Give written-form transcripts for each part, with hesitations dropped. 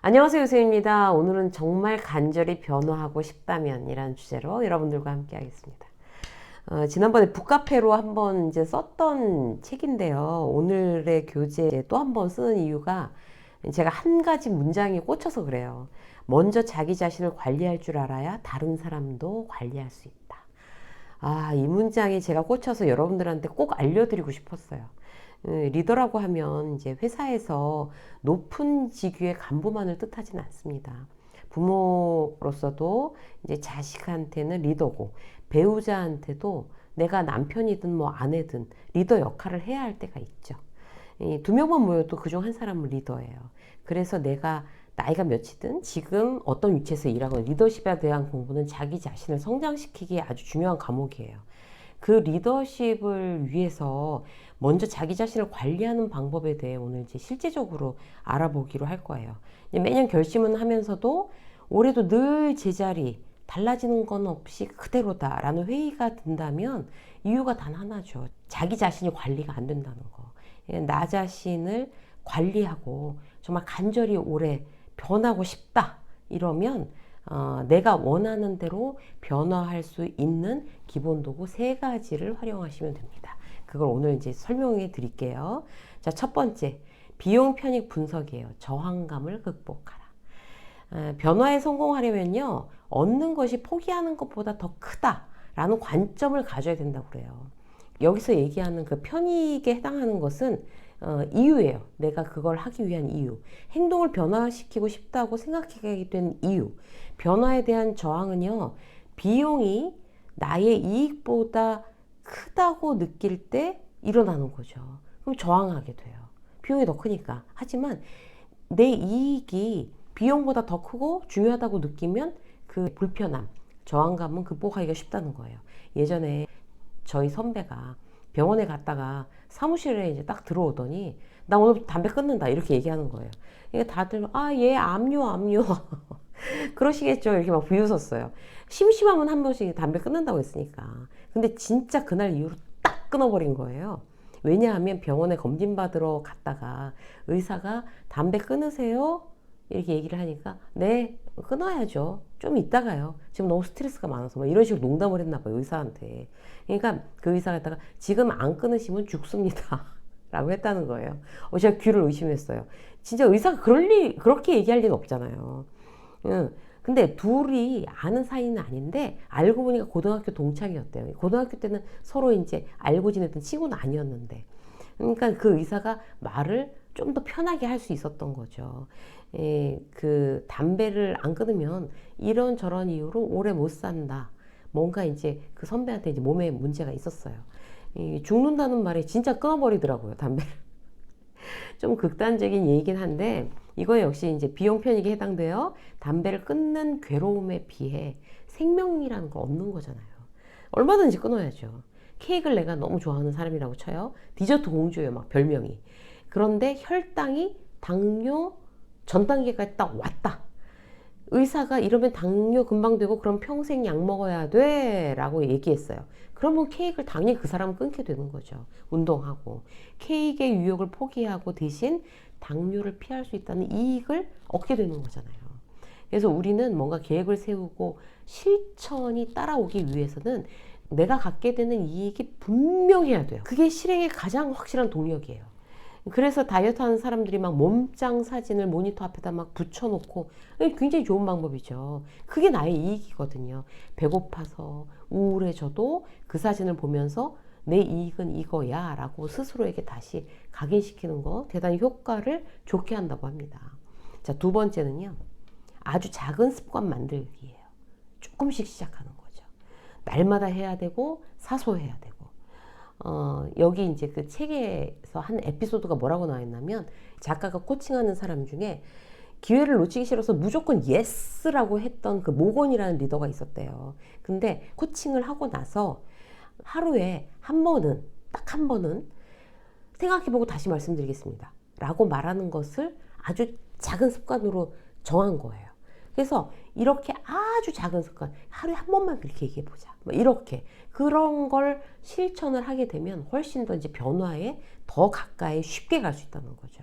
안녕하세요, 유세입니다. 오늘은 정말 간절히 변화하고 싶다면 이라는 주제로 여러분들과 함께 하겠습니다. 지난번에 북카페로 한번 이제 썼던 책인데요. 오늘의 교재에 또 한 번 쓰는 이유가 제가 한 가지 문장에 꽂혀서 그래요. 먼저 자기 자신을 관리할 줄 알아야 다른 사람도 관리할 수 있다. 이 문장이 제가 꽂혀서 여러분들한테 꼭 알려드리고 싶었어요. 리더라고 하면 이제 회사에서 높은 직위의 간부만을 뜻하지는 않습니다. 부모로서도 이제 자식한테는 리더고, 배우자한테도 내가 남편이든 뭐 아내든 리더 역할을 해야 할 때가 있죠. 두 명만 모여도 그중 한 사람은 리더예요. 그래서 내가 나이가 몇이든 지금 어떤 위치에서 일하건 리더십에 대한 공부는 자기 자신을 성장시키기에 아주 중요한 과목이에요. 그 리더십을 위해서 먼저 자기 자신을 관리하는 방법에 대해 오늘 이제 실제적으로 알아보기로 할 거예요. 매년 결심은 하면서도 올해도 늘 제자리, 달라지는 건 없이 그대로다라는 회의가 든다면 이유가 단 하나죠. 자기 자신이 관리가 안 된다는 거. 나 자신을 관리하고 정말 간절히 올해 변하고 싶다. 이러면 내가 원하는 대로 변화할 수 있는 기본 도구 세 가지를 활용하시면 됩니다. 그걸 오늘 이제 설명해 드릴게요. 자, 첫 번째, 비용 편익 분석이에요. 저항감을 극복하라. 변화에 성공하려면요, 얻는 것이 포기하는 것보다 더 크다라는 관점을 가져야 된다고 그래요. 여기서 얘기하는 그 편익에 해당하는 것은 이유예요. 내가 그걸 하기 위한 이유. 행동을 변화시키고 싶다고 생각하게 된 이유. 변화에 대한 저항은요, 비용이 나의 이익보다 크다고 느낄 때 일어나는 거죠. 그럼 저항하게 돼요. 비용이 더 크니까. 하지만 내 이익이 비용보다 더 크고 중요하다고 느끼면 그 불편함, 저항감은 극복하기가 쉽다는 거예요. 예전에 저희 선배가 병원에 갔다가 사무실에 이제 딱 들어오더니 나 오늘 담배 끊는다 이렇게 얘기하는 거예요. 그러니까 다들 얘 압류 그러시겠죠. 이렇게 막 비웃었어요. 심심하면 한 번씩 담배 끊는다고 했으니까. 근데 진짜 그날 이후로 딱 끊어버린 거예요. 왜냐하면 병원에 검진 받으러 갔다가 의사가 담배 끊으세요? 이렇게 얘기를 하니까 네, 끊어야죠. 좀 이따가요. 지금 너무 스트레스가 많아서 막 이런 식으로 농담을 했나 봐요, 의사한테. 그러니까 그 의사가 다가 지금 안 끊으시면 죽습니다. 라고 했다는 거예요. 제가 귀를 의심했어요. 진짜 의사가 그렇게 얘기할 리는 없잖아요. 응. 근데 둘이 아는 사이는 아닌데 알고 보니까 고등학교 동창이었대요. 고등학교 때는 서로 이제 알고 지냈던 친구는 아니었는데. 그러니까 그 의사가 말을 좀 더 편하게 할 수 있었던 거죠. 그 담배를 안 끊으면 이런저런 이유로 오래 못 산다. 뭔가 이제 그 선배한테 이제 몸에 문제가 있었어요. 죽는다는 말에 진짜 끊어버리더라고요, 담배를. 좀 극단적인 얘기긴 한데 이거 역시 이제 비용 편익에 해당돼요. 담배를 끊는 괴로움에 비해 생명이라는 걸 얻는 거잖아요. 얼마든지 끊어야죠. 케이크를 내가 너무 좋아하는 사람이라고 쳐요. 디저트 공주예요, 막 별명이. 그런데 혈당이 당뇨 전 단계까지 딱 왔다. 의사가 이러면 당뇨 금방 되고 그럼 평생 약 먹어야 돼 라고 얘기했어요. 그러면 케이크를 당연히 그 사람은 끊게 되는 거죠. 운동하고 케이크의 유혹을 포기하고 대신 당뇨를 피할 수 있다는 이익을 얻게 되는 거잖아요. 그래서 우리는 뭔가 계획을 세우고 실천이 따라오기 위해서는 내가 갖게 되는 이익이 분명해야 돼요. 그게 실행의 가장 확실한 동력이에요. 그래서 다이어트 하는 사람들이 막 몸짱 사진을 모니터 앞에다 막 붙여놓고 굉장히 좋은 방법이죠. 그게 나의 이익이거든요. 배고파서 우울해져도 그 사진을 보면서 내 이익은 이거야 라고 스스로에게 다시 각인시키는 거 대단히 효과를 좋게 한다고 합니다. 자, 두 번째는요. 아주 작은 습관 만들기예요. 조금씩 시작하는 거죠. 날마다 해야 되고 사소해야 되고. 여기 이제 그 책에서 한 에피소드가 뭐라고 나와 있냐면 작가가 코칭하는 사람 중에 기회를 놓치기 싫어서 무조건 예스라고 했던 그 모건이라는 리더가 있었대요. 근데 코칭을 하고 나서 하루에 한 번은, 딱 한 번은 생각해보고 다시 말씀드리겠습니다. 라고 말하는 것을 아주 작은 습관으로 정한 거예요. 그래서 이렇게 아주 작은 습관, 하루에 한 번만 그렇게 얘기해보자. 뭐 이렇게. 그런 걸 실천을 하게 되면 훨씬 더 이제 변화에 더 가까이 쉽게 갈 수 있다는 거죠.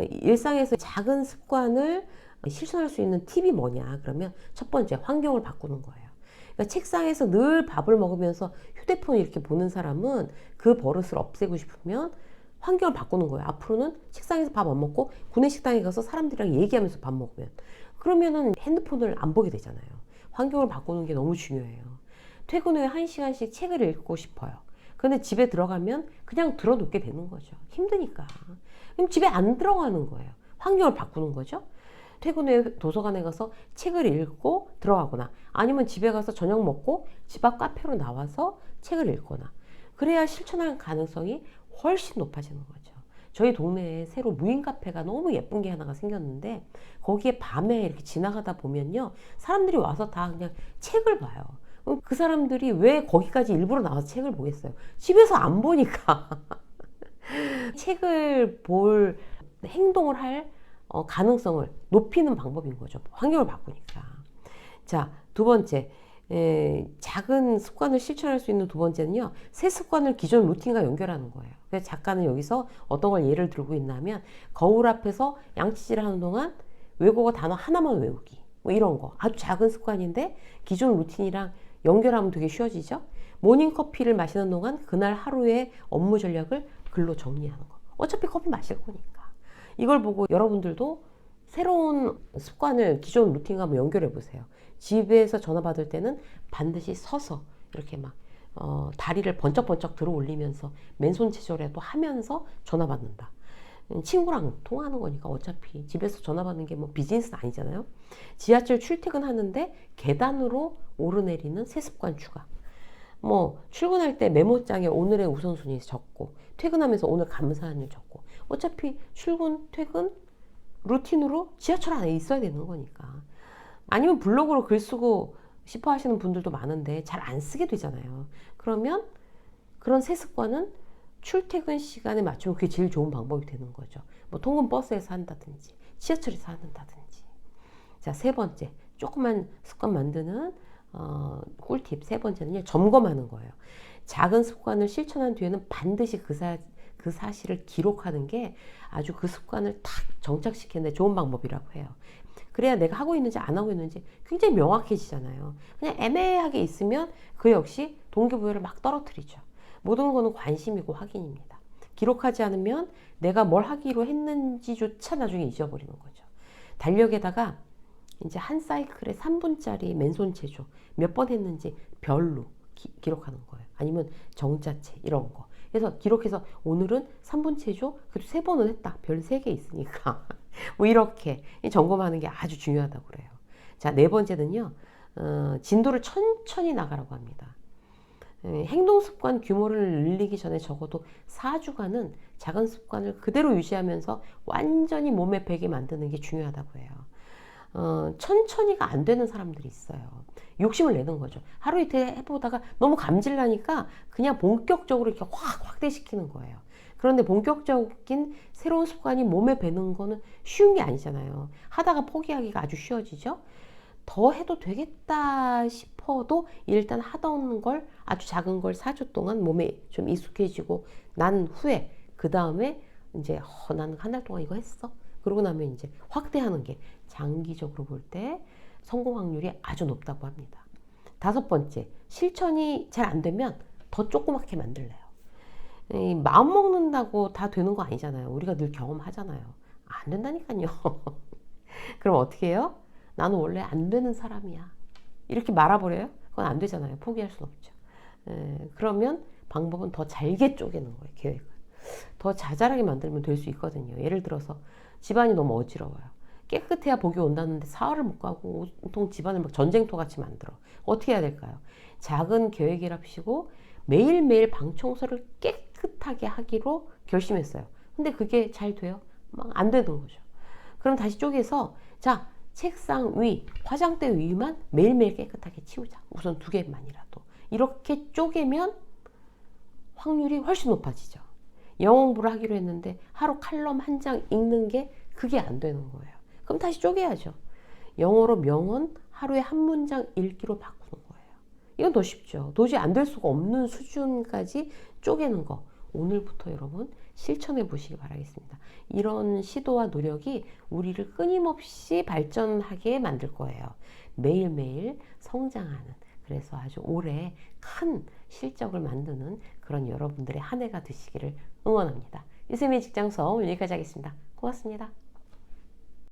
일상에서 작은 습관을 실천할 수 있는 팁이 뭐냐? 그러면 첫 번째, 환경을 바꾸는 거예요. 그러니까 책상에서 늘 밥을 먹으면서 휴대폰을 이렇게 보는 사람은 그 버릇을 없애고 싶으면 환경을 바꾸는 거예요. 앞으로는 책상에서 밥 안 먹고 구내식당에 가서 사람들이랑 얘기하면서 밥 먹으면, 그러면은 핸드폰을 안 보게 되잖아요. 환경을 바꾸는 게 너무 중요해요. 퇴근 후에 1시간씩 책을 읽고 싶어요. 근데 집에 들어가면 그냥 들어놓게 되는 거죠. 힘드니까. 그럼 집에 안 들어가는 거예요. 환경을 바꾸는 거죠. 퇴근 후에 도서관에 가서 책을 읽고 들어가거나, 아니면 집에 가서 저녁 먹고 집 앞 카페로 나와서 책을 읽거나, 그래야 실천할 가능성이 훨씬 높아지는 거죠. 저희 동네에 새로 무인 카페가 너무 예쁜 게 하나가 생겼는데, 거기에 밤에 이렇게 지나가다 보면요, 사람들이 와서 다 그냥 책을 봐요. 그 사람들이 왜 거기까지 일부러 나와서 책을 보겠어요? 집에서 안 보니까. 책을 볼 행동을 할 가능성을 높이는 방법인 거죠. 환경을 바꾸니까. 자, 두 번째. 작은 습관을 실천할 수 있는 두 번째는요, 새 습관을 기존 루틴과 연결하는 거예요. 그래서 작가는 여기서 어떤 걸 예를 들고 있냐면, 거울 앞에서 양치질을 하는 동안 외국어 단어 하나만 외우기, 뭐 이런 거 아주 작은 습관인데 기존 루틴이랑 연결하면 되게 쉬워지죠. 모닝커피를 마시는 동안 그날 하루의 업무 전략을 글로 정리하는 거. 어차피 커피 마실 거니까. 이걸 보고 여러분들도 새로운 습관을 기존 루틴과 한번 연결해 보세요. 집에서 전화 받을 때는 반드시 서서 이렇게 막 다리를 번쩍번쩍 들어 올리면서 맨손 체조라도 하면서 전화 받는다. 친구랑 통화하는 거니까 어차피 집에서 전화 받는 게 뭐 비즈니스는 아니잖아요. 지하철 출퇴근하는데 계단으로 오르내리는 새 습관 추가. 뭐 출근할 때 메모장에 오늘의 우선순위 적고, 퇴근하면서 오늘 감사한 일 적고, 어차피 출근, 퇴근 루틴으로 지하철 안에 있어야 되는 거니까. 아니면 블로그로 글 쓰고 싶어 하시는 분들도 많은데 잘 안 쓰게 되잖아요. 그러면 그런 새 습관은 출퇴근 시간에 맞추면 그게 제일 좋은 방법이 되는 거죠. 뭐 통근 버스에서 한다든지 지하철에서 한다든지. 자, 세 번째, 조그만 습관 만드는 꿀팁 세 번째는요, 점검하는 거예요. 작은 습관을 실천한 뒤에는 반드시 그 사실을 기록하는 게 아주 그 습관을 탁 정착시키는 데 좋은 방법이라고 해요. 그래야 내가 하고 있는지 안 하고 있는지 굉장히 명확해지잖아요. 그냥 애매하게 있으면 그 역시 동기부여를 막 떨어뜨리죠. 모든 거는 관심이고 확인입니다. 기록하지 않으면 내가 뭘 하기로 했는지조차 나중에 잊어버리는 거죠. 달력에다가 이제 한 사이클에 3분짜리 맨손 체조 몇 번 했는지 별로 기록하는 거예요. 아니면 정자체 이런 거. 그래서 기록해서 오늘은 3분 체조 그래도 3번은 했다. 별 3개 있으니까. 뭐 이렇게 점검하는 게 아주 중요하다고 그래요. 자, 네 번째는요. 진도를 천천히 나가라고 합니다. 행동 습관 규모를 늘리기 전에 적어도 4주간은 작은 습관을 그대로 유지하면서 완전히 몸에 배게 만드는 게 중요하다고 해요. 천천히가 안 되는 사람들이 있어요. 욕심을 내는 거죠. 하루 이틀 해보다가 너무 감질나니까 그냥 본격적으로 이렇게 확 확대시키는 거예요. 그런데 본격적인 새로운 습관이 몸에 배는 거는 쉬운 게 아니잖아요. 하다가 포기하기가 아주 쉬워지죠. 더 해도 되겠다 싶어도 일단 하던 걸 아주 작은 걸 4주 동안 몸에 좀 익숙해지고 난 후에 그 다음에 이제 나는 한 달 동안 이거 했어. 그러고 나면 이제 확대하는 게 장기적으로 볼 때 성공 확률이 아주 높다고 합니다. 다섯 번째, 실천이 잘 안 되면 더 조그맣게 만들래요. 마음 먹는다고 다 되는 거 아니잖아요. 우리가 늘 경험하잖아요. 안 된다니까요. 그럼 어떻게 해요? 나는 원래 안 되는 사람이야. 이렇게 말아버려요? 그건 안 되잖아요. 포기할 수는 없죠. 그러면 방법은 더 잘게 쪼개는 거예요. 계획을. 더 자잘하게 만들면 될 수 있거든요. 예를 들어서 집안이 너무 어지러워요. 깨끗해야 복이 온다는데 사흘을 못 가고 온통 집안을 막 전쟁터 같이 만들어. 어떻게 해야 될까요? 작은 계획이랍시고 매일매일 방 청소를 깨끗하게 하기로 결심했어요. 근데 그게 잘 돼요? 막 안 되는 거죠. 그럼 다시 쪼개서 자, 책상 위, 화장대 위만 매일매일 깨끗하게 치우자. 우선 2개만이라도. 이렇게 쪼개면 확률이 훨씬 높아지죠. 영어 공부를 하기로 했는데 하루 칼럼 1장 읽는 게 그게 안 되는 거예요. 그럼 다시 쪼개야죠. 영어로 명언 하루에 한 문장 읽기로 바꾸는 거예요. 이건 더 쉽죠. 도저히 안 될 수가 없는 수준까지 쪼개는 거. 오늘부터 여러분 실천해 보시기 바라겠습니다. 이런 시도와 노력이 우리를 끊임없이 발전하게 만들 거예요. 매일매일 성장하는, 그래서 아주 오래 큰 실적을 만드는 그런 여러분들의 한 해가 되시기를 응원합니다. 유쌤의 직장서 여기까지 하겠습니다. 고맙습니다.